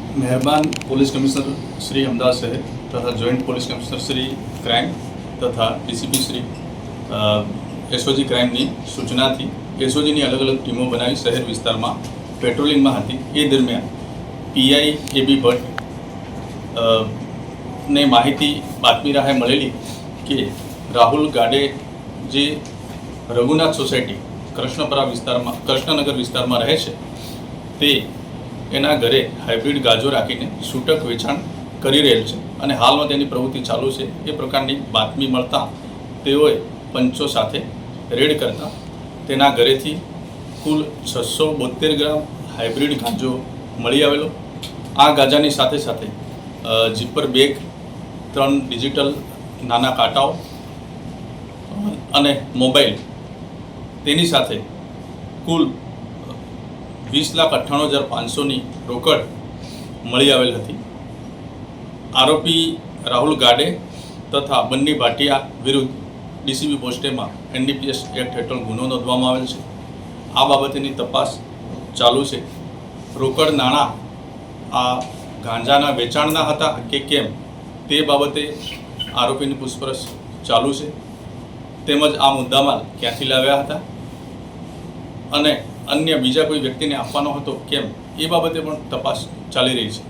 मेहरबान police commissioner Shri Ahmedabad शहर तथा joint police commissioner Shri crime तथा डीसीपी श्री एसओजी क्राइमની સૂચનાથી એસઓજીની અલગ અલગ ટીમો બનાવી શહેર વિસ્તારમાં પેટ્રોલિંગમાં હતી। એ દરમિયાન પીઆઈ એબી ભટ્ટ ને માહિતી બાતમી રાહે મળેલી કે રાહુલ ગાડે જે રઘુનાથ સોસાયટી કૃષ્ણનગર વિસ્તારમાં રહે છે તે એના ઘરે હાઇબ્રિડ ગાજો રાખીને છૂટક વેચાણ કરી રહેલ છે અને હાલમાં તેની પ્રવૃત્તિ ચાલુ છે। એ પ્રકારની બાતમી મળતા તેઓએ પંચો સાથે રેડ કરતા તેના ઘરેથી કુલ 672 ગ્રામ હાઇબ્રિડ ગાંજો મળી આવેલો। આ ગાંજાની સાથે સાથે જીપર બેગ, 3 ડિજિટલ નાના કાંટાઓ અને મોબાઈલ, તેની સાથે કુલ 20,98,500ની રોકડ મળી આવેલ હતી। આરોપી રાહુલ ગાડે તથા બન્ની ભાટિયા વિરુદ્ધ ડીસીબી પોસ્ટેમાં એનડીપીએસ એક્ટ હેઠળ ગુનો નોંધવામાં આવેલ છે। આ બાબતેની તપાસ ચાલુ છે। રોકડ નાણાં આ ગાંજાના વેચાણના હતા કે કેમ તે બાબતે આરોપીની પૂછપરછ ચાલુ છે, તેમજ આ મુદ્દામાલ ક્યાંથી લાવ્યા હતા અને अन्य बीजा कोई व्यक्ति ने आपवानो हतो केम ए बाबते पण तपास चाली रही है।